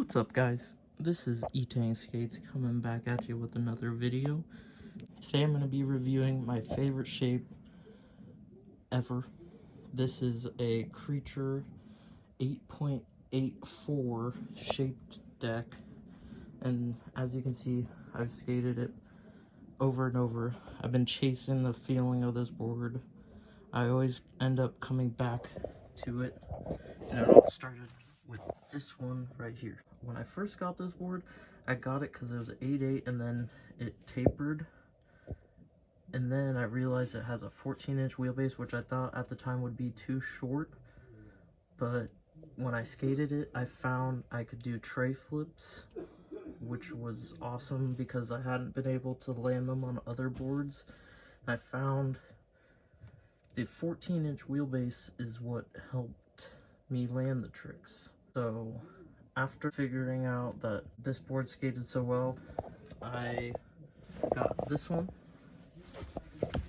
What's up, guys? This is Etang Skates coming back at you with another video. Today I'm going to be reviewing my favorite shape ever. This is a Creature 8.84 shaped deck, and as you can see, I've skated it over and over. I've been chasing the feeling of this board. I always end up coming back to it, and it all started with this one right here. When I first got this board, I got it because it was 8.8 and then it tapered, and then I realized it has a 14-inch wheelbase, which I thought at the time would be too short, but when I skated it, I found I could do tray flips, which was awesome because I hadn't been able to land them on other boards. I found the 14-inch wheelbase is what helped me land the tricks. So after figuring out that this board skated so well, I got this one,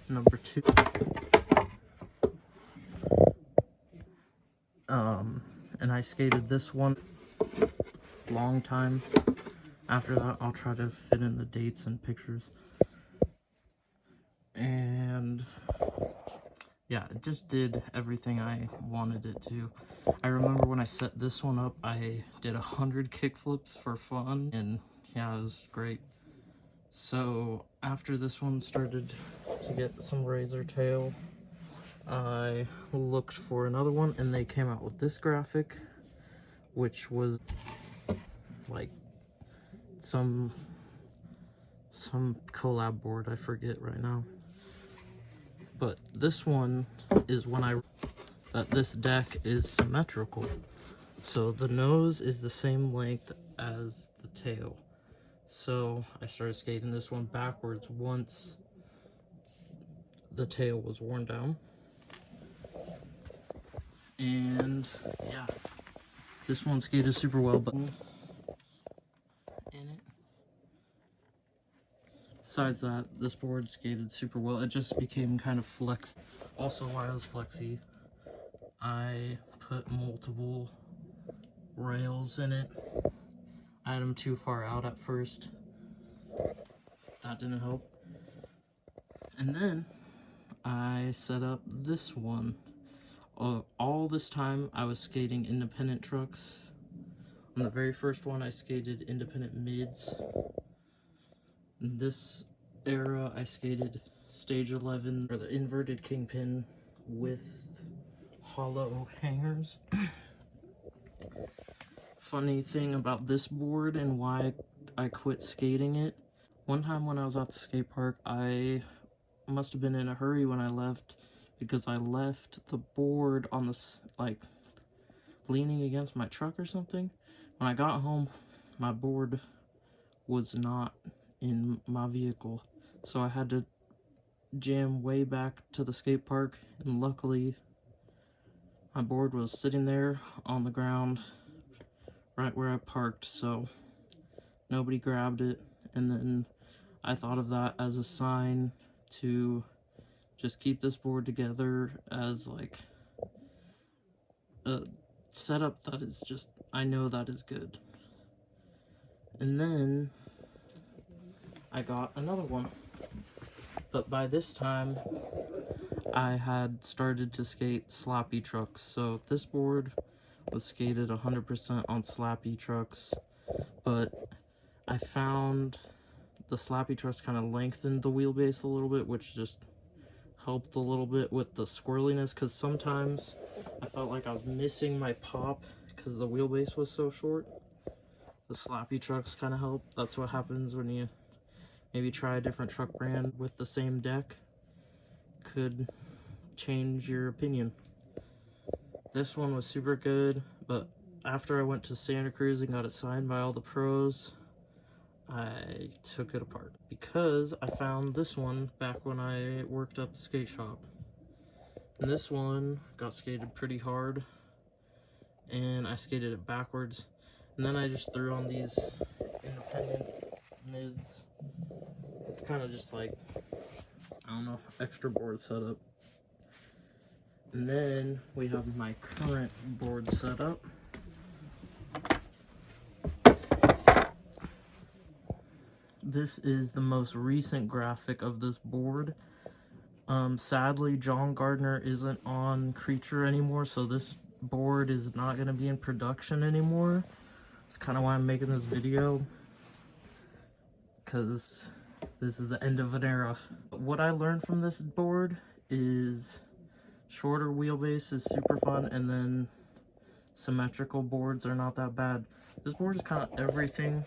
number 2. And I skated this one long time. After that, I'll try to fit in the dates and pictures. And yeah, it just did everything I wanted it to. I remember when I set this one up, I did 100 kickflips for fun, and yeah, it was great. So after this one started to get some razor tail, I looked for another one, and they came out with this graphic, which was like some collab board, I forget right now. But this one is when that this deck is symmetrical. So the nose is the same length as the tail. So I started skating this one backwards once the tail was worn down. And yeah, this one skated super well, but in it. Besides that, this board skated super well. It just became kind of flex. Also, while I was flexy, I put multiple rails in it. I had them too far out at first. That didn't help. And then I set up this one. All this time I was skating independent trucks. On the very first one I skated independent mids. In this era I skated stage 11, or the inverted kingpin with hollow hangers. Funny thing about this board and why I quit skating it. One time when I was at the skate park, I must have been in a hurry when I left, because I left the board on this, like, leaning against my truck or something. When I got home, my board was not in my vehicle, so I had to jam way back to the skate park, and luckily my board was sitting there on the ground right where I parked, so nobody grabbed it. And then I thought of that as a sign to just keep this board together, as like a setup that is just, I know that is good. And then I got another one, but by this time I had started to skate slappy trucks. So this board was skated 100% on slappy trucks, but I found the slappy trucks kind of lengthened the wheelbase a little bit, which just helped a little bit with the squirreliness, because sometimes I felt like I was missing my pop because the wheelbase was so short. The slappy trucks kind of help. That's what happens when you maybe try a different truck brand with the same deck. Could change your opinion. This one was super good, but after I went to Santa Cruz and got it signed by all the pros, I took it apart because I found this one back when I worked at the skate shop. And this one got skated pretty hard, and I skated it backwards. And then I just threw on these independent mids. It's kind of just like, I don't know, extra board setup. And then we have my current board setup. this is the most recent graphic of this board. Sadly, John Gardner isn't on Creature anymore, so this board is not going to be in production anymore. That's kind of why I'm making this video, because this is the end of an era. What I learned from this board is shorter wheelbase is super fun, and then symmetrical boards are not that bad. This board is kind of everything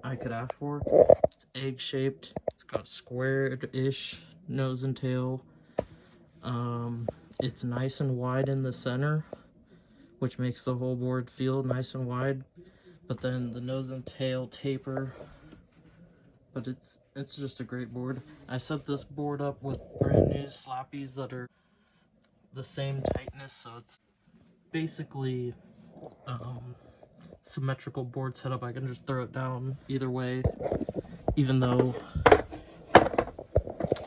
I could ask for. It's egg-shaped, it's got squared-ish nose and tail. It's nice and wide in the center, which makes the whole board feel nice and wide. But then the nose and tail taper. But it's just a great board. I set this board up with brand new slappies that are the same tightness, so it's basically symmetrical board setup. I can just throw it down either way, even though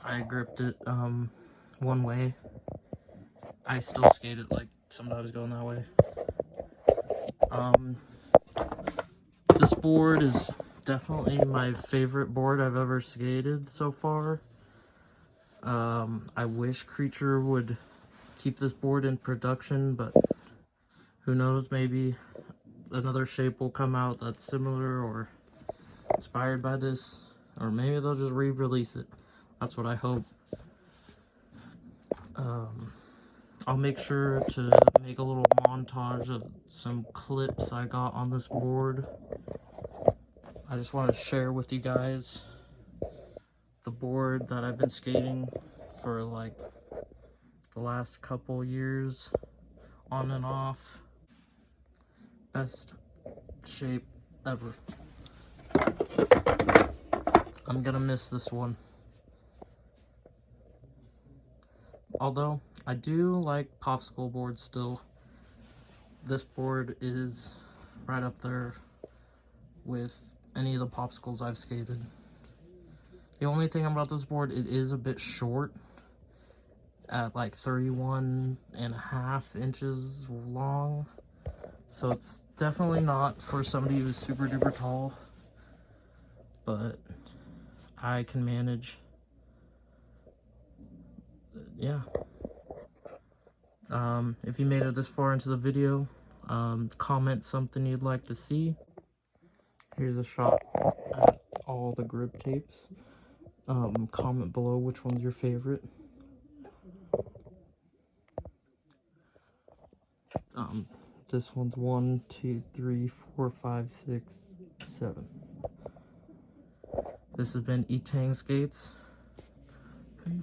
I gripped it one way. I still skate it like sometimes going that way. This board is definitely my favorite board I've ever skated so far. I wish Creature would keep this board in production, but who knows, maybe another shape will come out that's similar or inspired by this, or maybe they'll just re-release it. That's what I hope. I'll make sure to make a little montage of some clips I got on this board. I just want to share with you guys the board that I've been skating for like the last couple years, on and off. Best shape ever. I'm gonna miss this one. Although, I do like popsicle boards still. This board is right up there with any of the popsicles I've skated. The only thing about this board, it is a bit short at like 31.5 inches long. So it's definitely not for somebody who's super duper tall, but I can manage. Yeah. If you made it this far into the video, comment something you'd like to see. Here's a shot at all the grip tapes. Comment below which one's your favorite. This one's 1, 2, 3, 4, 5, 6, 7. This has been Etang Skates. Peace.